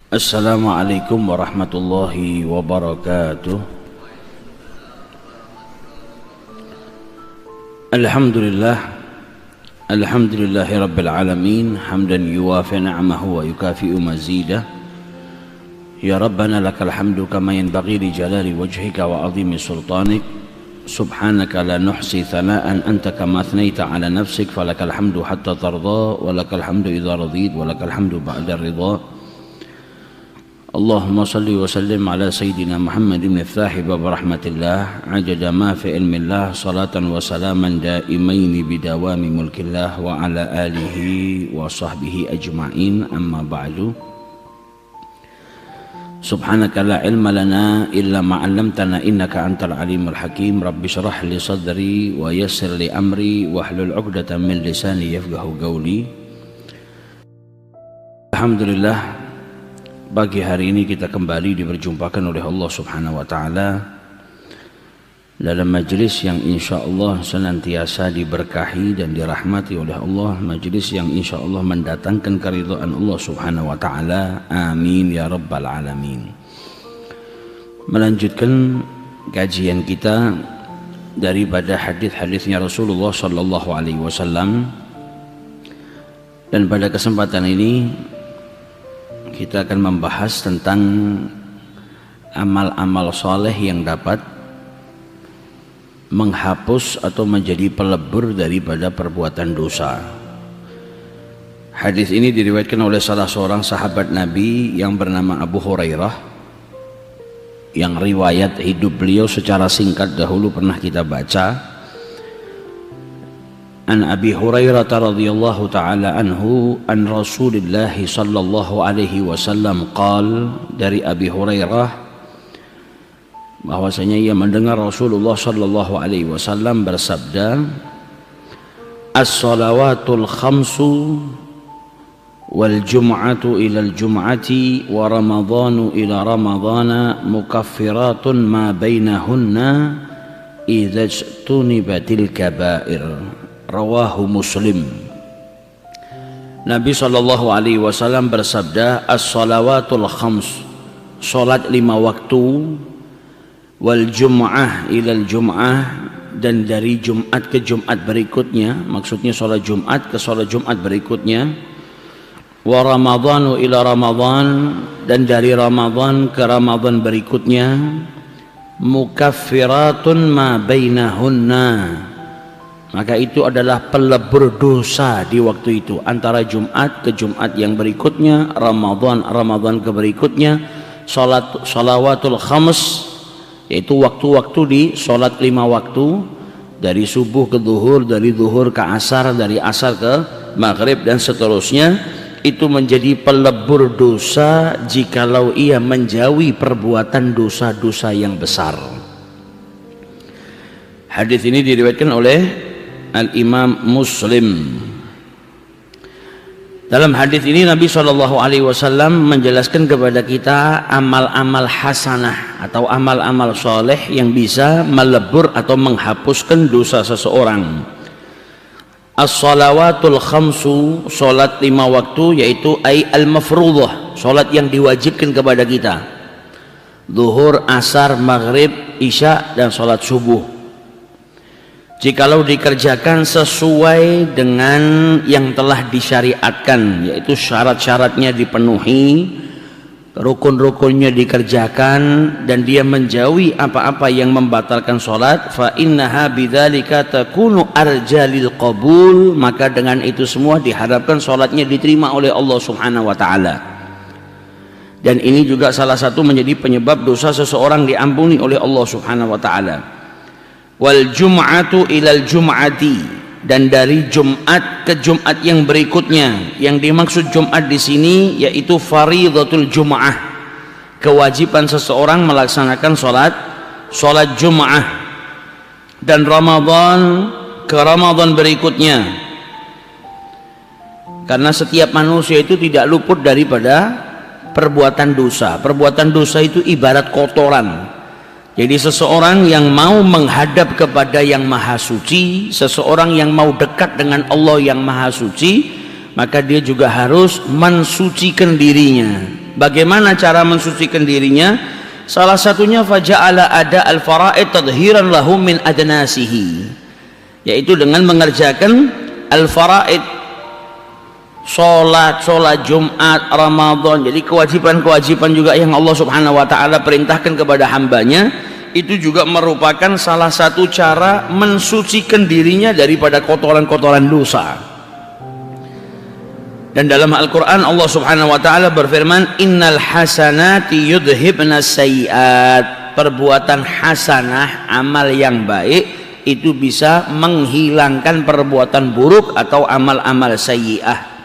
Assalamualaikum warahmatullahi wabarakatuh. Alhamdulillahi rabbil alamin, hamdan yuwafi ni'amahu wa yukafi'u mazidah. Ya Rabbana lakal hamdu kama yanbaghi li jalali wajhika wa azimi sultanik. Subhanaka la nuhsi thana'an anta kama athnaita ala nafsik, falakal hamdu hatta tarda, wa lakal hamdu idha radid, wa lakal hamdu ba'da ridha. Allahumma salli wa sallim ala Sayyidina Muhammad ibn Fathi bab rahmatillah ajada ma fi ilmillah, salatan wa salaman daimaini bidawami mulkillah, wa ala alihi wa sahbihi ajma'in, amma ba'du. Subhanaka la ilma lana illa ma'allamtana innaka antal alimul hakim. Rabbi syrah li sadri wa yassir li amri wahlul 'uqdatam min lisani yafqahu qawli. Alhamdulillah, pagi hari ini kita kembali diperjumpakan oleh Allah Subhanahu wa Ta'ala dalam majlis yang insyaallah senantiasa diberkahi dan dirahmati oleh Allah, majlis yang insyaallah mendatangkan keridhaan Allah Subhanahu wa Ta'ala. Amin ya rabbal alamin. Melanjutkan kajian kita daripada hadis-hadisnya Rasulullah sallallahu alaihi wasallam, dan pada kesempatan ini kita akan membahas tentang amal-amal soleh yang dapat menghapus atau menjadi pelebur daripada perbuatan dosa. Hadis ini diriwayatkan oleh salah seorang sahabat Nabi yang bernama Abu Hurairah, yang riwayat hidup beliau secara singkat dahulu pernah kita baca. An Abi Hurairah radhiyallahu ta'ala anhu an Rasulillah sallallahu alaihi wasallam qal, dari Abi Hurairah bahwasanya ia mendengar Rasulullah sallallahu alaihi wasallam bersabda, as-salawatul khamsu wal jum'atu ila al-jum'ati wa ramadhanu ila ramadhana mukaffiratun ma bainahunna idza ijtunibatil kaba'ir. Rawahu Muslim. Nabi sallallahu alaihi wasallam bersabda, as-salawatul khams, salat 5 waktu, wal jum'ah ilal jum'ah, dan dari Jumat ke Jumat berikutnya, maksudnya salat Jumat ke salat Jumat berikutnya, wa ramadhanu ila ramadhan, dan dari Ramadan ke Ramadan berikutnya, mukaffiratun ma bainahunna, maka itu adalah pelebur dosa di waktu itu, antara Jumat ke Jumat yang berikutnya, Ramadan ke berikutnya. Salawatul khams, yaitu waktu-waktu di salat 5 waktu, dari subuh ke zuhur, dari zuhur ke asar, dari asar ke maghrib dan seterusnya, itu menjadi pelebur dosa jikalau ia menjauhi perbuatan dosa-dosa yang besar. Hadis ini diriwayatkan oleh Al-Imam Muslim. Dalam hadis ini Nabi SAW menjelaskan kepada kita amal-amal hasanah atau amal-amal soleh yang bisa melebur atau menghapuskan dosa seseorang. As-salawatul khamsu, salat 5 waktu, yaitu al-mafruḍah, salat yang diwajibkan kepada kita, zuhur, asar, maghrib, isya, dan salat subuh. Jikalau dikerjakan sesuai dengan yang telah disyariatkan, yaitu syarat-syaratnya dipenuhi, rukun-rukunnya dikerjakan, dan dia menjauhi apa-apa yang membatalkan sholat, fa innaha bidzalika takunu arjalil qabul, maka dengan itu semua diharapkan sholatnya diterima oleh Allah Subhanahu wa ta'ala. Dan ini juga salah satu menjadi penyebab dosa seseorang diampuni oleh Allah Subhanahu wa ta'ala. Wal jum'atu ilal jum'ati, dan dari Jumat ke Jumat yang berikutnya. Yang dimaksud Jumat di sini yaitu fardhatul Jum'ah, kewajiban seseorang melaksanakan salat Jum'ah, dan Ramadan ke Ramadan berikutnya. Karena setiap manusia itu tidak luput daripada perbuatan dosa. Perbuatan dosa itu ibarat kotoran. Jadi seseorang yang mau menghadap kepada yang maha suci, seseorang yang mau dekat dengan Allah yang maha suci, maka dia juga harus mensucikan dirinya Bagaimana cara mensucikan dirinya? Salah satunya faja'ala ada al-fara'id tadhiran lahum min adnasihi, yaitu dengan mengerjakan al-fara'id, sholat Jumat, Ramadan. Jadi kewajiban-kewajiban juga yang Allah subhanahu wa ta'ala perintahkan kepada hambanya, itu juga merupakan salah satu cara mensucikan dirinya daripada kotoran-kotoran dosa. Dan dalam Al-Quran Allah subhanahu wa ta'ala berfirman, innal hasanati yudhibna sayyiat. Perbuatan hasanah, amal yang baik, itu bisa menghilangkan perbuatan buruk atau amal-amal sayyi'ah.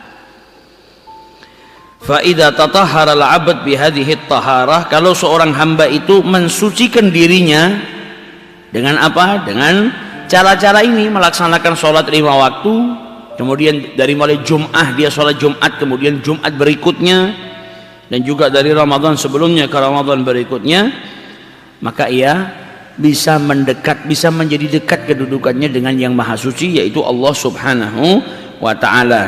Fa idza tatahhara al-'abd bihadhihi at-taharah, kalau seorang hamba itu mensucikan dirinya dengan apa? Dengan cara-cara ini, melaksanakan sholat 5 waktu, kemudian dari mulai Jum'ah dia sholat Jum'at, kemudian Jum'at berikutnya, dan juga dari Ramadan sebelumnya ke Ramadan berikutnya, maka ia bisa mendekat, bisa menjadi dekat kedudukannya dengan yang maha suci, yaitu Allah subhanahu wa ta'ala.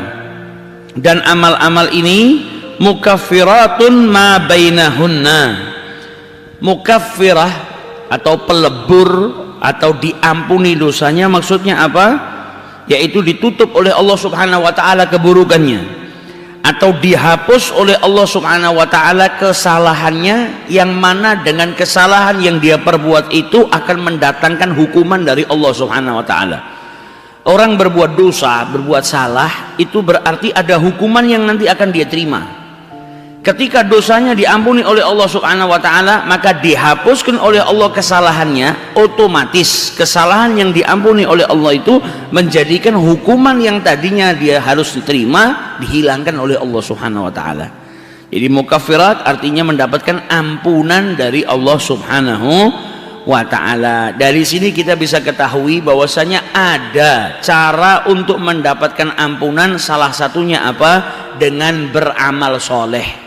Dan amal-amal ini mukaffiratun ma bainahunna. Mukaffirah atau pelebur atau diampuni dosanya, maksudnya apa? Yaitu ditutup oleh Allah subhanahu wa ta'ala keburukannya, atau dihapus oleh Allah subhanahu wa ta'ala kesalahannya, yang mana dengan kesalahan yang dia perbuat itu akan mendatangkan hukuman dari Allah subhanahu wa ta'ala. Orang berbuat dosa, berbuat salah, itu berarti ada hukuman yang nanti akan dia terima. Ketika dosanya diampuni oleh Allah subhanahu wa ta'ala, maka dihapuskan oleh Allah kesalahannya, otomatis kesalahan yang diampuni oleh Allah itu menjadikan hukuman yang tadinya dia harus diterima dihilangkan oleh Allah subhanahu wa ta'ala. Jadi mukaffirat artinya mendapatkan ampunan dari Allah subhanahu wa ta'ala. Dari sini kita bisa ketahui bahwasanya ada cara untuk mendapatkan ampunan, salah satunya apa? Dengan beramal soleh.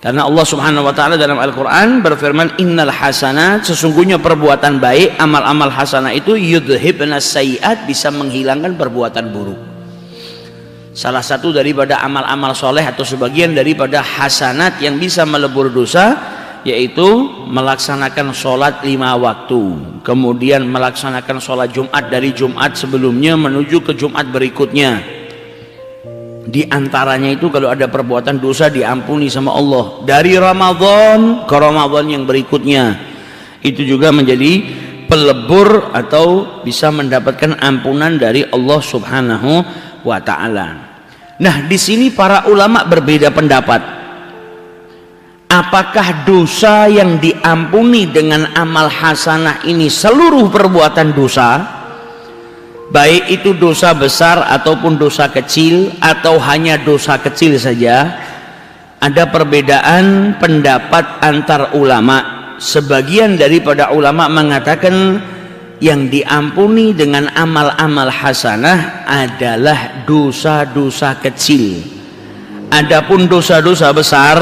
Karena Allah subhanahu wa ta'ala dalam Al-Quran berfirman, innal hasanat, sesungguhnya perbuatan baik, amal-amal hasanah itu yudhibna sayyiat, bisa menghilangkan perbuatan buruk. Salah satu daripada amal-amal soleh atau sebagian daripada hasanat yang bisa melebur dosa, yaitu melaksanakan sholat 5 waktu, kemudian melaksanakan sholat Jumat dari Jumat sebelumnya menuju ke Jumat berikutnya. Di antaranya itu kalau ada perbuatan dosa diampuni sama Allah dari Ramadan ke Ramadan yang berikutnya, itu juga menjadi pelebur atau bisa mendapatkan ampunan dari Allah subhanahu wa ta'ala. Nah, di sini para ulama berbeda pendapat. Apakah dosa yang diampuni dengan amal hasanah ini seluruh perbuatan dosa, baik itu dosa besar ataupun dosa kecil, atau hanya dosa kecil saja? Ada perbedaan pendapat antar ulama. Sebagian daripada ulama mengatakan yang diampuni dengan amal-amal hasanah adalah dosa-dosa kecil. Adapun dosa-dosa besar,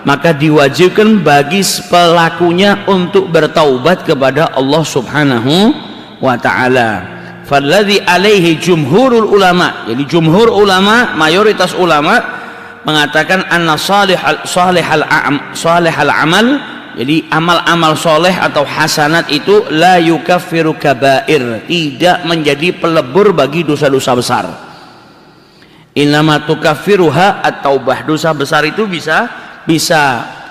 maka diwajibkan bagi pelakunya untuk bertaubat kepada Allah subhanahu wa ta'ala. Falladhi alaihi jumhurul ulama, jadi jumhur ulama, mayoritas ulama mengatakan anna salihal amal, jadi amal-amal soleh atau hasanat itu la yukaffiru kabair, tidak menjadi pelebur bagi dosa-dosa besar. Innama tukaffiruha at-taubah, dosa besar itu bisa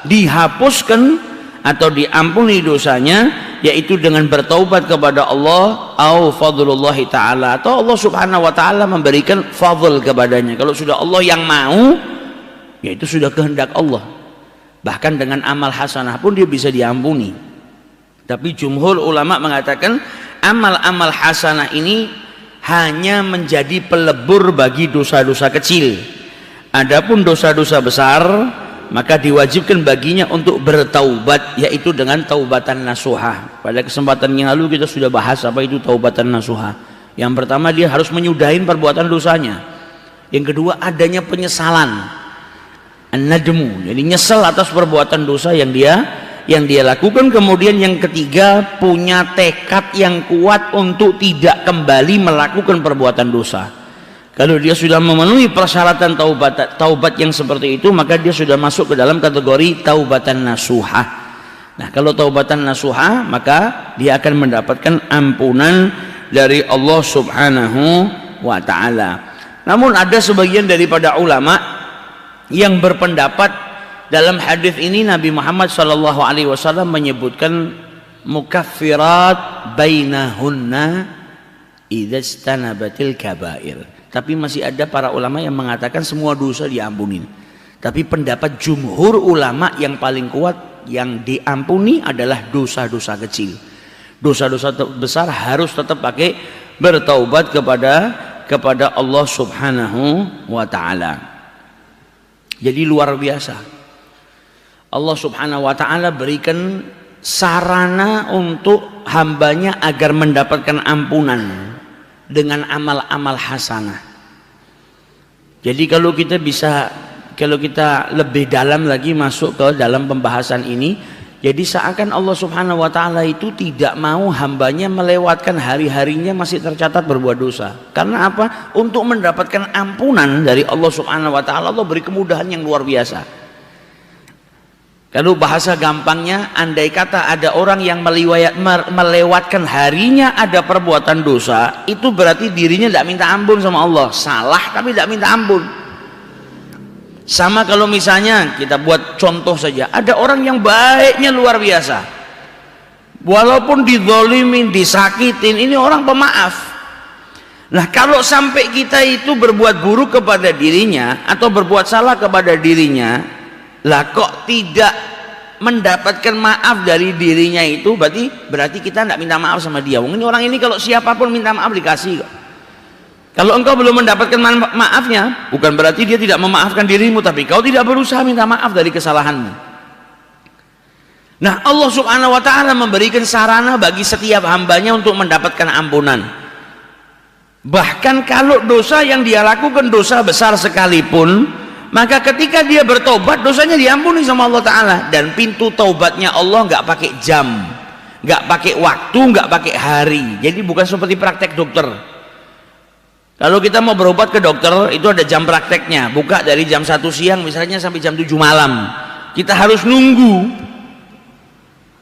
dihapuskan atau diampuni dosanya, yaitu dengan bertaubat kepada Allah, au fadlullahi ta'ala, atau Allah subhanahu wa ta'ala memberikan fadl kepadanya. Kalau sudah Allah yang mau, yaitu sudah kehendak Allah. Bahkan dengan amal hasanah pun dia bisa diampuni. Tapi jumhur ulama mengatakan amal-amal hasanah ini hanya menjadi pelebur bagi dosa-dosa kecil. Adapun dosa-dosa besar, maka diwajibkan baginya untuk bertaubat, yaitu dengan taubatan nasuha. Pada kesempatan yang lalu kita sudah bahas apa itu taubatan nasuha. Yang pertama, dia harus menyudahin perbuatan dosanya. Yang kedua, adanya penyesalan, an-nadmu, jadi nyesal atas perbuatan dosa yang dia lakukan. Kemudian yang ketiga, punya tekad yang kuat untuk tidak kembali melakukan perbuatan dosa. Kalau dia sudah memenuhi persyaratan taubat yang seperti itu, maka dia sudah masuk ke dalam kategori taubatan nasuhah. Nah, kalau taubatan nasuhah, maka dia akan mendapatkan ampunan dari Allah Subhanahu wa ta'ala. Namun ada sebagian daripada ulama yang berpendapat dalam hadis ini Nabi Muhammad SAW menyebutkan mukaffirat bainahunna idza istanabatil kabair. Tapi masih ada para ulama yang mengatakan semua dosa diampunin. Tapi pendapat jumhur ulama yang paling kuat, yang diampuni adalah dosa-dosa kecil. Dosa-dosa besar harus tetap pakai bertaubat kepada Allah Subhanahu wa ta'ala. Jadi luar biasa, Allah Subhanahu wa ta'ala berikan sarana untuk hambanya agar mendapatkan ampunan dengan amal-amal hasanah. Jadi kalau kita lebih dalam lagi masuk ke dalam pembahasan ini, jadi seakan Allah Subhanahu wa ta'ala itu tidak mau hambanya melewatkan hari-harinya masih tercatat berbuat dosa. Karena apa? Untuk mendapatkan ampunan dari Allah Subhanahu wa ta'ala, Allah beri kemudahan yang luar biasa. Kalau bahasa gampangnya, andai kata ada orang yang melewatkan harinya ada perbuatan dosa, itu berarti dirinya tidak minta ampun sama Allah. Salah tapi tidak minta ampun. Sama kalau misalnya kita buat contoh saja, ada orang yang baiknya luar biasa, walaupun dizolimin, disakitin, ini orang pemaaf. Nah, kalau sampai kita itu berbuat buruk kepada dirinya atau berbuat salah kepada dirinya, lah kok tidak mendapatkan maaf dari dirinya, itu berarti kita tidak minta maaf sama dia. Ini orang ini kalau siapapun minta maaf dikasih kok. Kalau engkau belum mendapatkan maafnya, bukan berarti dia tidak memaafkan dirimu, tapi kau tidak berusaha minta maaf dari kesalahanmu. Nah, Allah Subhanahu wa ta'ala memberikan sarana bagi setiap hambanya untuk mendapatkan ampunan. Bahkan kalau dosa yang dia lakukan dosa besar sekalipun, maka ketika dia bertobat, dosanya diampuni sama Allah Ta'ala. Dan pintu taubatnya Allah nggak pakai jam, nggak pakai waktu, nggak pakai hari. Jadi bukan seperti praktek dokter. Kalau kita mau berobat ke dokter, itu ada jam prakteknya, buka dari jam 1 siang misalnya sampai jam 7 malam. Kita harus nunggu.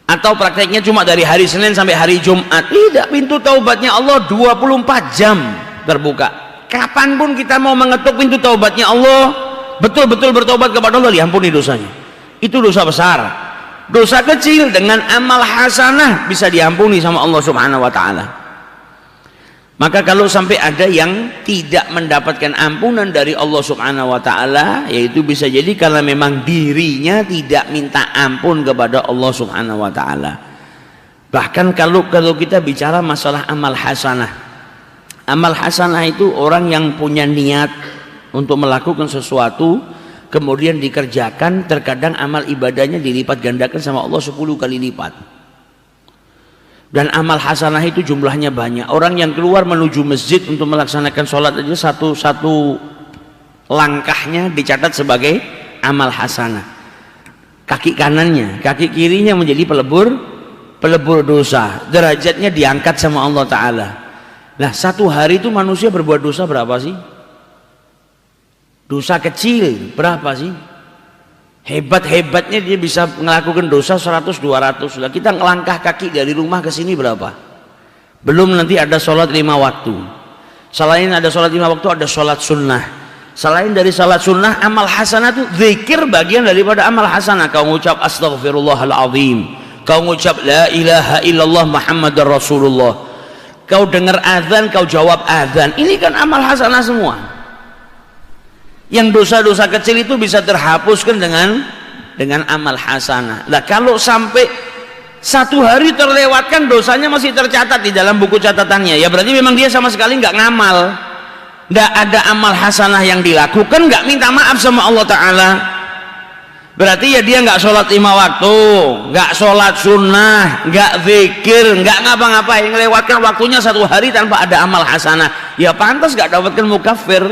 Atau prakteknya cuma dari hari Senin sampai hari Jumat. Tidak, pintu taubatnya Allah 24 jam terbuka. Kapanpun kita mau mengetuk pintu taubatnya Allah, betul-betul bertobat kepada Allah, diampuni dosanya. Itu dosa besar. Dosa kecil dengan amal hasanah bisa diampuni sama Allah Subhanahu wa ta'ala. Maka kalau sampai ada yang tidak mendapatkan ampunan dari Allah Subhanahu wa ta'ala, yaitu bisa jadi karena memang dirinya tidak minta ampun kepada Allah Subhanahu wa ta'ala. Bahkan kalau kita bicara masalah amal hasanah, amal hasanah itu orang yang punya niat untuk melakukan sesuatu kemudian dikerjakan, terkadang amal ibadahnya dilipat gandakan sama Allah 10 kali lipat. Dan amal hasanah itu jumlahnya banyak. Orang yang keluar menuju masjid untuk melaksanakan sholat aja satu langkahnya dicatat sebagai amal hasanah. Kaki kanannya, kaki kirinya menjadi pelebur dosa. Derajatnya diangkat sama Allah Ta'ala. Nah, satu hari itu manusia berbuat dosa berapa sih? Dosa kecil berapa sih? Hebat-hebatnya dia bisa melakukan dosa 100-200. Lah kita ngelangkah kaki dari rumah ke sini berapa? Belum nanti ada sholat 5 waktu. Selain ada sholat 5 waktu, ada sholat sunnah. Selain dari sholat sunnah, amal hasanah itu zikir bagian daripada amal hasanah. Kau ngucap astaghfirullahaladzim, kau ngucap la ilaha illallah Muhammadar Rasulullah, kau dengar azan, kau jawab azan. Ini kan amal hasanah semua. Yang dosa-dosa kecil itu bisa terhapuskan dengan amal hasanah. Nah, kalau sampai satu hari terlewatkan, dosanya masih tercatat di dalam buku catatannya, ya berarti memang dia sama sekali nggak ngamal, nggak ada amal hasanah yang dilakukan, nggak minta maaf sama Allah Ta'ala. Berarti ya dia nggak sholat 5 waktu, nggak sholat sunnah, nggak zikir, nggak ngapa-ngapain, ngelewatkan waktunya satu hari tanpa ada amal hasanah. Ya pantas nggak dapatkan mukaffir,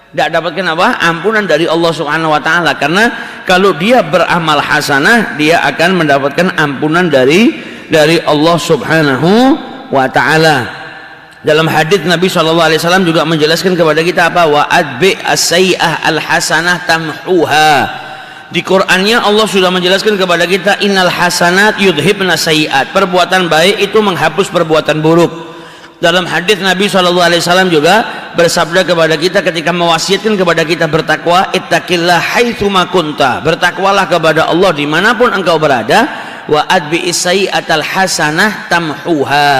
tidak dapatkan apa? Ampunan dari Allah Subhanahu wa ta'ala. Karena kalau dia beramal hasanah, dia akan mendapatkan ampunan dari Allah Subhanahu wa ta'ala. Dalam hadis Nabi SAW juga menjelaskan kepada kita apa? Wa adbi as-sayyi'ah al-hasanah tamhuha. Di Qur'annya Allah sudah menjelaskan kepada kita innal hasanat yudhibna sayyi'at. Perbuatan baik itu menghapus perbuatan buruk. Dalam hadis Nabi SAW juga bersabda kepada kita ketika mewasiatkan kepada kita bertakwa, ittaqillah haitsuma kunta. Bertakwalah kepada Allah dimanapun engkau berada. Wa adbi as-sayyi'atal hasanah tamhuha.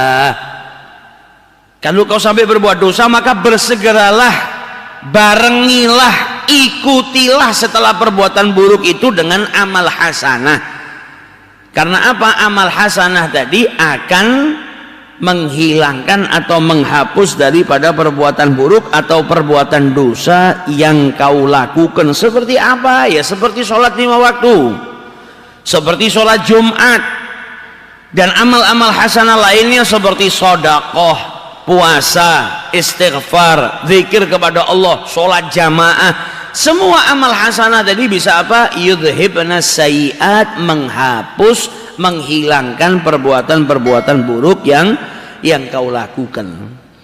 Kalau kau sampai berbuat dosa, maka bersegeralah, barengilah, ikutilah setelah perbuatan buruk itu dengan amal hasanah. Karena apa? Amal hasanah tadi akan menghilangkan atau menghapus daripada perbuatan buruk atau perbuatan dosa yang kau lakukan. Seperti apa? Ya seperti sholat 5 waktu, seperti sholat Jumat, dan amal-amal hasanah lainnya seperti sedekah, puasa, istighfar, zikir kepada Allah, sholat jamaah. Semua amal hasanah tadi bisa apa? Yudhibna sayyi'at, menghapus, menghilangkan perbuatan-perbuatan buruk yang kau lakukan.